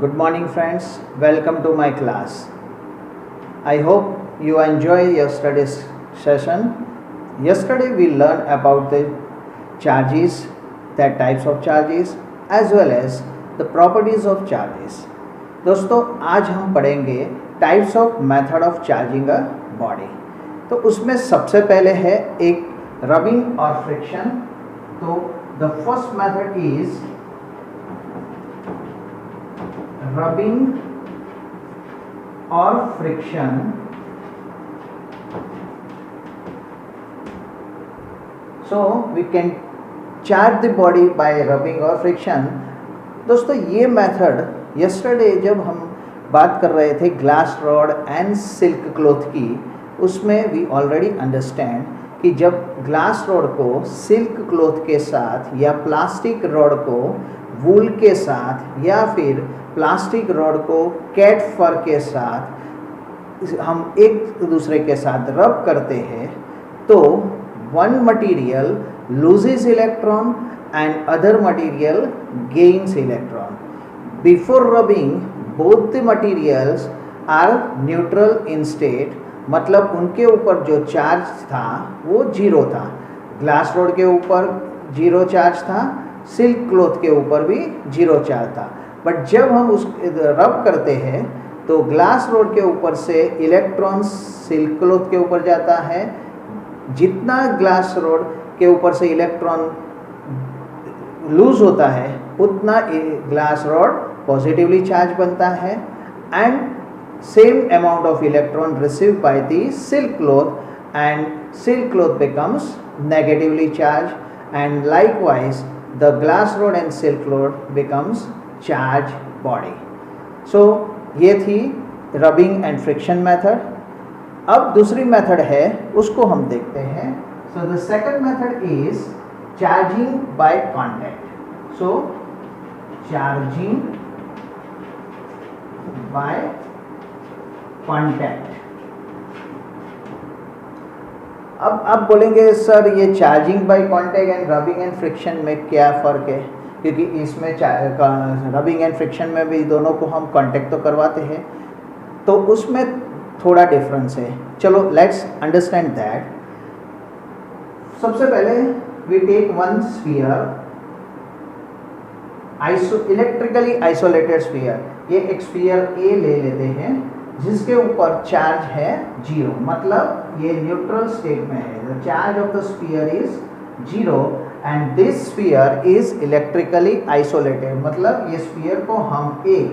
Good morning, friends. Welcome to my class. I hope you enjoy your studies session. Yesterday, we learned about the charges, the types of charges, as well as the properties of charges. दोस्तों आज हम पढ़ेंगे types of method of charging a body. तो उसमें सबसे पहले है एक रबिंग और फ्रिक्शन। तो the first method is rubbing or friction so we can charge the body by rubbing or friction। दोस्तों ये मेथड यस्टरडे जब हम बात कर रहे थे glass rod and silk cloth की, उसमें वी ऑलरेडी अंडरस्टैंड कि जब ग्लास रॉड को सिल्क क्लॉथ के साथ या प्लास्टिक रॉड को वूल के साथ या फिर प्लास्टिक रॉड को कैट फर के साथ हम एक दूसरे के साथ रब करते हैं तो one material loses electron and other material gains electron. Before rubbing both the materials are neutral in state, मतलब उनके ऊपर जो चार्ज था वो जीरो था। ग्लास रॉड के ऊपर जीरो चार्ज था, सिल्क क्लॉथ के ऊपर भी जीरो चार्ज था। बट जब हम उस रब करते हैं तो ग्लास रॉड के ऊपर से इलेक्ट्रॉन सिल्क क्लॉथ के ऊपर जाता है। जितना ग्लास रॉड के ऊपर से इलेक्ट्रॉन लूज होता है उतना ग्लास रॉड पॉजिटिवली चार्ज बनता है and same amount of electron received by the silk cloth and silk cloth becomes negatively charge and likewise the glass rod and silk cloth becomes charge body. So ये थी rubbing and friction method. अब दूसरी method है उसको हम देखते हैं। So the second method is charging by contact. So charging by contact. अब आप बोलेंगे सर ये charging by contact and rubbing and friction में क्या फ़र्क है, क्योंकि इसमें रबिंग एंड फ्रिक्शन में भी दोनों को हम कांटेक्ट तो करवाते हैं, तो उसमें थोड़ा डिफरेंस है। चलो लेट्स अंडरस्टैंड दैट। सबसे पहले we take one sphere, electrically isolated sphere. ये एक स्फीयर ए ले लेते हैं जिसके ऊपर चार्ज है जीरो, मतलब ये न्यूट्रल स्टेट में है। The charge of the sphere is zero and this sphere is electrically isolated, मतलब ये स्फीयर को हम एक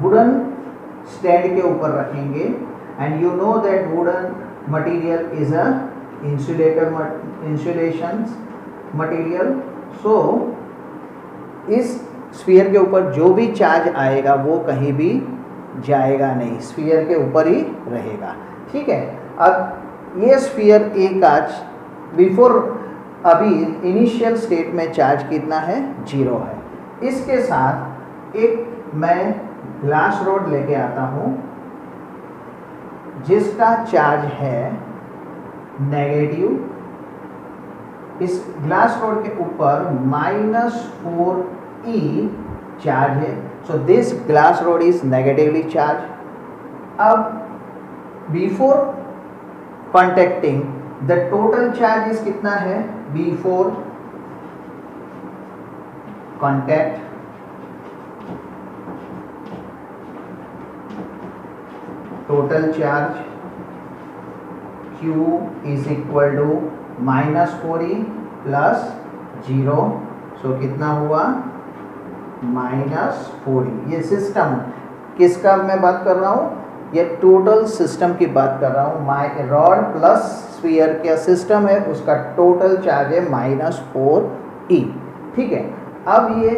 वुडन स्टैंड के ऊपर रखेंगे and you know that wooden material is a insulation material. So इस स्फीयर के ऊपर जो भी चार्ज आएगा वो कहीं भी जाएगा नहीं, स्फीयर के ऊपर ही रहेगा। ठीक है। अब ये स्फीयर ए का बिफोर अभी इनिशियल स्टेट में चार्ज कितना है, जीरो है। इसके साथ एक मैं ग्लास रॉड लेके आता हूँ जिसका चार्ज है नेगेटिव। इस ग्लास रॉड के ऊपर -4e चार्ज है। So this glass rod is negatively charge. अब before contacting the total charge is कितना है, before contact total charge Q is equal to -4e plus 0। So कितना हुआ, -4e। ये सिस्टम किसका मैं बात कर रहा हूँ, ये टोटल सिस्टम की बात कर रहा हूँ। माई रॉड प्लस स्फीयर का सिस्टम है, उसका टोटल चार्ज है -4e। ठीक है। अब ये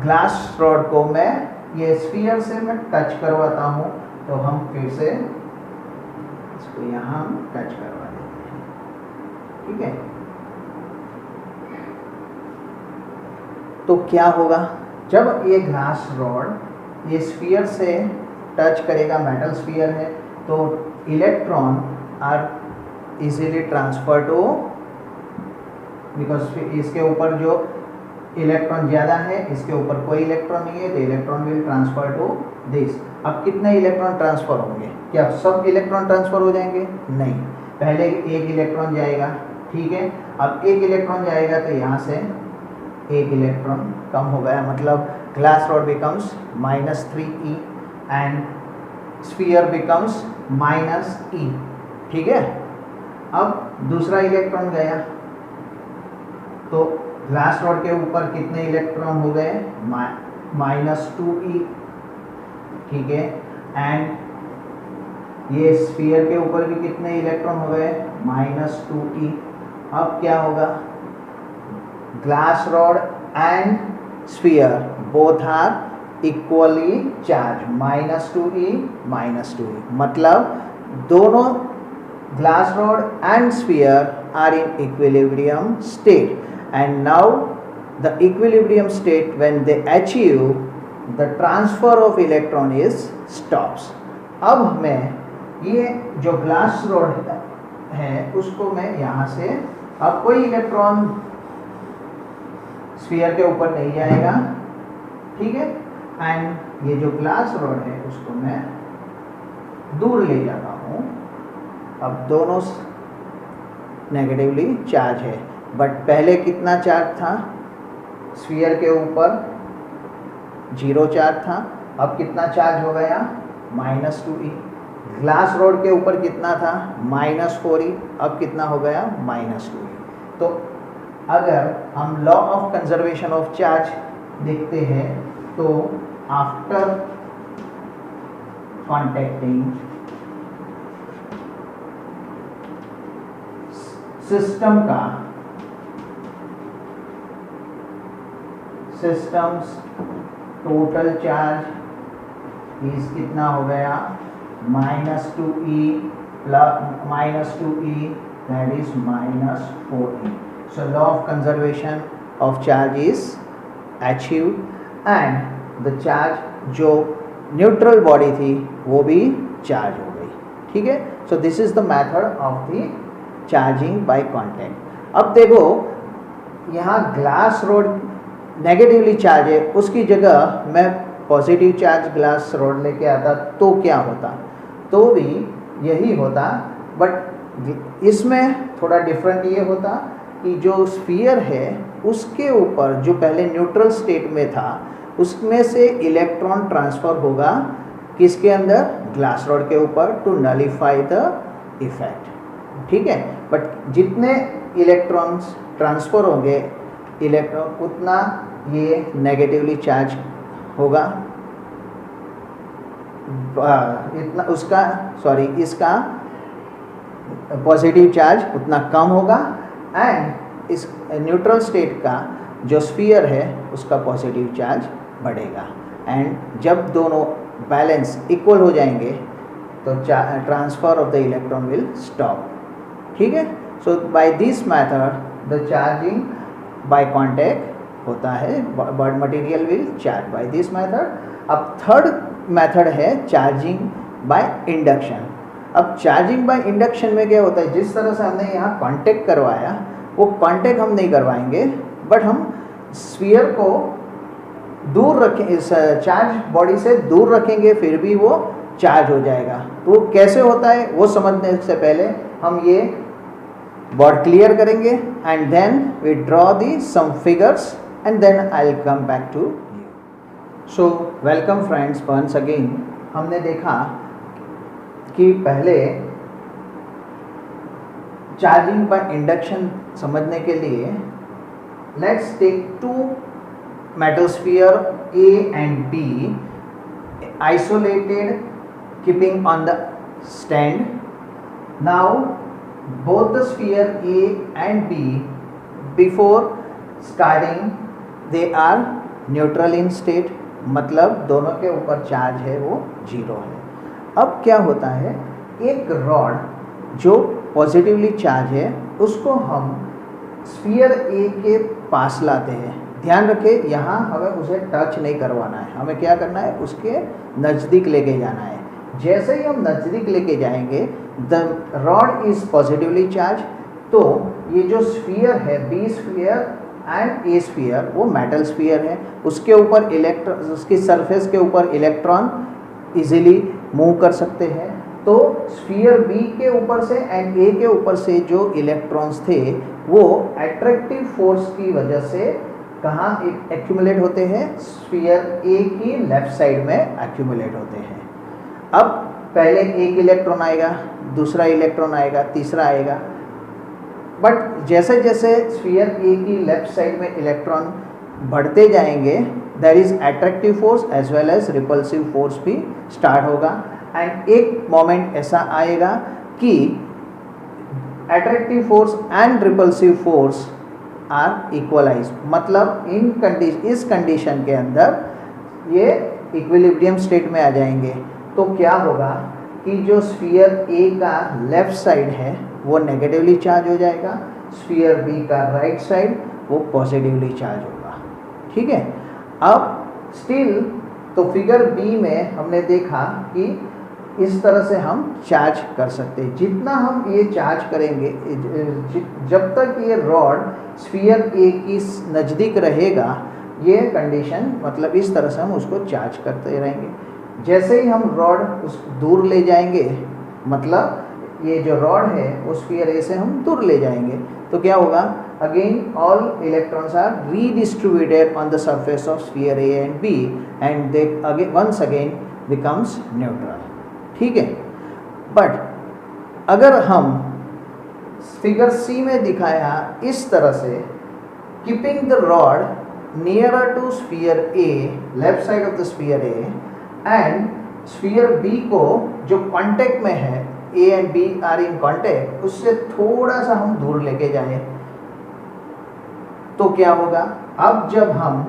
ग्लास रॉड को मैं ये स्फीयर से मैं टच करवाता हूँ, तो हम फिर से इसको यहाँ टच करवा देते हैं। ठीक है। तो क्या होगा, जब ये ग्लास रॉड ये स्फीयर से टच करेगा, मेटल स्फीयर है, तो electron are easily transfer to, because इसके ऊपर जो इलेक्ट्रॉन ज़्यादा है, इसके ऊपर कोई इलेक्ट्रॉन नहीं है, तो electron will transfer to this. अब कितने इलेक्ट्रॉन ट्रांसफर होंगे? क्या सब इलेक्ट्रॉन ट्रांसफर हो जाएंगे? नहीं, पहले एक इलेक्ट्रॉन जाएगा, ठीक है। अब एक इलेक्ट्रॉन जाएगा तो यहाँ से एक इलेक्ट्रॉन कम हो गया, मतलब glass rod becomes -3e and sphere becomes -e, ठीक है। अब दूसरा इलेक्ट्रॉन गया तो ग्लास रॉड के ऊपर कितने इलेक्ट्रॉन हो गए? -2e, ठीक है। एंड ये स्फीयर के ऊपर भी कितने इलेक्ट्रॉन हो गए? -2e। अब क्या होगा? Glass rod and sphere both are equally charge, -2e, मतलब दोनों glass rod and sphere are in equilibrium state, and now the equilibrium state, when they achieve, the transfer of electron is stops। अब मैं ये जो glass rod है उसको मैं यहाँ से, अब कोई इलेक्ट्रॉन स्फीयर के ऊपर नहीं जाएगा, ठीक है। एंड ये जो ग्लास रॉड है उसको मैं दूर ले जाता हूँ। अब दोनों नेगेटिवली चार्ज है, बट पहले कितना चार्ज था? स्फीयर के ऊपर 0 चार्ज था, अब कितना चार्ज हो गया? -2e। ग्लास रॉड के ऊपर कितना था? -4e, अब कितना हो गया? -2e। तो अगर हम law of conservation of charge देखते हैं तो after contacting systems total charge is कितना हो गया? -2e that is -4e। So law of conservation of charge is achieved and the charge जो न्यूट्रल बॉडी थी वो भी चार्ज हो गई, ठीक है। So this is the method of the charging by contact. अब देखो यहाँ ग्लास रॉड नेगेटिवली चार्ज है, उसकी जगह मैं पॉजिटिव चार्ज ग्लास रॉड लेके आता तो क्या होता? तो भी यही होता, बट इसमें थोड़ा डिफरेंट ये होता कि जो स्फीयर है उसके ऊपर जो पहले न्यूट्रल स्टेट में था उसमें से इलेक्ट्रॉन ट्रांसफ़र होगा किसके अंदर? ग्लास रॉड के ऊपर, टू नलिफाई द इफेक्ट, ठीक है। बट जितने इलेक्ट्रॉन्स ट्रांसफ़र होंगे इलेक्ट्रॉन उतना ये नेगेटिवली चार्ज होगा, इतना उसका इसका पॉजिटिव चार्ज उतना कम होगा, एंड इस न्यूट्रल स्टेट का जो स्फीयर है उसका पॉजिटिव चार्ज बढ़ेगा। एंड जब दोनों बैलेंस इक्वल हो जाएंगे तो transfer of the electron will stop, ठीक है। So by this method the charging by contact होता है, but material will charge by this method. अब थर्ड मेथड है चार्जिंग बाय इंडक्शन। अब चार्जिंग बाय इंडक्शन में क्या होता है? जिस तरह से हमने यहाँ कांटेक्ट करवाया वो कांटेक्ट हम नहीं करवाएंगे, बट हम स्फीयर को दूर रखें, इस चार्ज बॉडी से दूर रखेंगे, फिर भी वो चार्ज हो जाएगा। तो कैसे होता है वो समझने से पहले हम ये बोर्ड क्लियर करेंगे and then we draw the some figures and then I will come back to you. So welcome friends once again. हमने देखा कि पहले चार्जिंग बाय इंडक्शन समझने के लिए let's take two metal sphere A and B isolated keeping on the stand. Now both the sphere A and B before starting they are neutral in state, मतलब दोनों के ऊपर चार्ज है वो 0 है। अब क्या होता है, एक रॉड जो पॉजिटिवली चार्ज है उसको हम स्फीयर A के पास लाते हैं। ध्यान रखें यहाँ हमें उसे टच नहीं करवाना है, हमें क्या करना है, उसके नज़दीक लेके जाना है। जैसे ही हम नज़दीक लेके जाएंगे the rod is positively charge, तो ये जो स्फीयर है B sphere and A sphere, वो मेटल स्फीयर है, उसके ऊपर इलेक्ट्रॉन, उसकी सरफेस के ऊपर इलेक्ट्रॉन इजीली मूव कर सकते हैं। तो स्फीयर बी के ऊपर से एंड ए के ऊपर से जो इलेक्ट्रॉन्स थे वो अट्रैक्टिव फोर्स की वजह से कहाँ एक्यूमुलेट होते हैं, स्फीयर ए की लेफ्ट साइड में एक्यूमुलेट होते हैं। अब पहले एक इलेक्ट्रॉन आएगा, दूसरा इलेक्ट्रॉन आएगा, तीसरा आएगा, बट जैसे जैसे स्फीयर ए की लेफ्ट साइड में इलेक्ट्रॉन बढ़ते जाएंगे there is attractive force as well as repulsive force भी स्टार्ट होगा। एंड एक मोमेंट ऐसा आएगा कि attractive force and repulsive force are equalize, मतलब इस कंडीशन के अंदर ये इक्विलिब्रियम स्टेट में आ जाएंगे। तो क्या होगा कि जो स्फीयर ए का लेफ्ट साइड है वो नेगेटिवली चार्ज हो जाएगा, स्फीयर बी का राइट साइड वो पॉजिटिवली चार्ज होगा। ठीक है, अब स्टिल तो फिगर बी में हमने देखा कि इस तरह से हम चार्ज कर सकते हैं। जितना हम ये चार्ज करेंगे, जब तक ये रॉड स्फीयर ए की नज़दीक रहेगा, ये कंडीशन मतलब इस तरह से हम उसको चार्ज करते रहेंगे। जैसे ही हम रॉड उस दूर ले जाएंगे, मतलब ये जो रॉड है वो स्फीयर ए से हम दूर ले जाएंगे, तो क्या होगा, again all electrons are redistributed on the surface of sphere A and B and they again once again becomes neutral. ठीक है, बट अगर हम फिगर सी में दिखाया इस तरह से, keeping the rod nearer to sphere A, left side of the sphere A, and sphere B को जो कांटेक्ट में है, A and B are in contact, उससे थोड़ा सा हम दूर लेके जाएं, तो क्या होगा, अब जब हम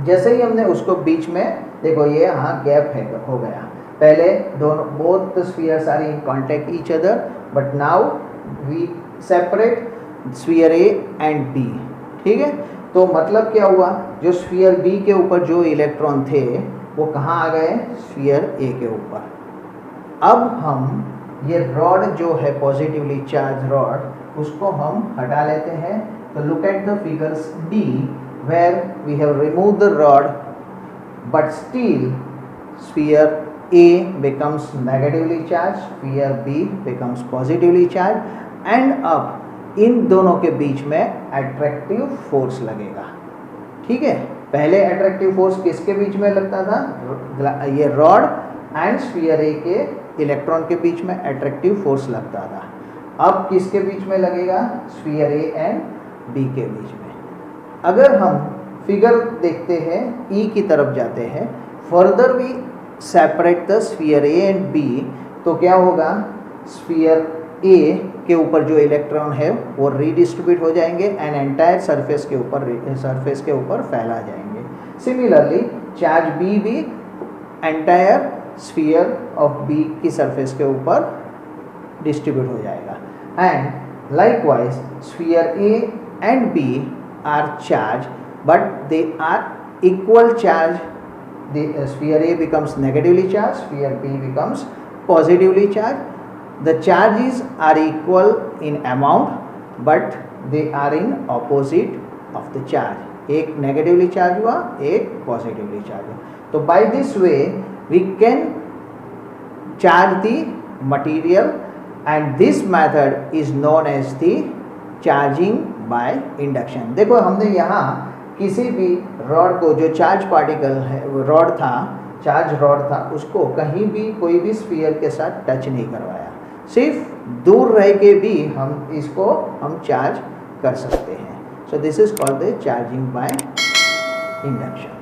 जैसे ही हमने उसको बीच में देखो, ये यहाँ गैप है हो गया, पहले दोनों both the spheres are in contact each other, but now we separate sphere A and B. ठीक है, तो मतलब क्या हुआ, जो स्फीयर बी के ऊपर जो इलेक्ट्रॉन थे वो कहाँ आ गए, स्फीयर ए के ऊपर। अब हम ये रॉड जो है पॉजिटिवली चार्ज रॉड, उसको हम हटा लेते हैं। तो look at the figures D where we have remove the rod, but still sphere A becomes negatively charged, sphere B becomes positively charged, and अब इन दोनों के बीच में अट्रैक्टिव फोर्स लगेगा। ठीक है, पहले अट्रैक्टिव फोर्स किसके बीच में लगता था, ये रॉड एंड स्फीयर ए के इलेक्ट्रॉन के बीच में अट्रैक्टिव फोर्स लगता था। अब किसके बीच में लगेगा, स्फीयर ए एंड बी के बीच में। अगर हम फिगर देखते हैं, ई की तरफ जाते हैं, further we separate the sphere A and B, तो क्या होगा, स्फीयर ए के ऊपर जो इलेक्ट्रॉन है वो रीडिस्ट्रीब्यूट हो जाएंगे एंड एंटायर सरफेस के ऊपर फैला जाएंगे। सिमिलरली चार्ज बी भी एंटायर स्फीयर ऑफ बी की सरफेस के ऊपर डिस्ट्रीब्यूट हो जाएगा। And likewise sphere A and B are charge but they are equal charge. The sphere A becomes negatively charged, sphere B becomes positively charged. The charges are equal in amount, but they are in opposite of the charge. एक negatively charged हुआ, एक positively charged हुआ। तो by this way we can charge the material, and this method is known as the charging by induction। देखो हमने यहाँ किसी भी रॉड को, जो चार्ज पार्टिकल है, रॉड था, चार्ज रॉड था, उसको कहीं भी कोई भी स्फीयर के साथ टच नहीं करवाया, सिर्फ दूर रह के भी हम चार्ज कर सकते हैं। So this is called the charging by induction.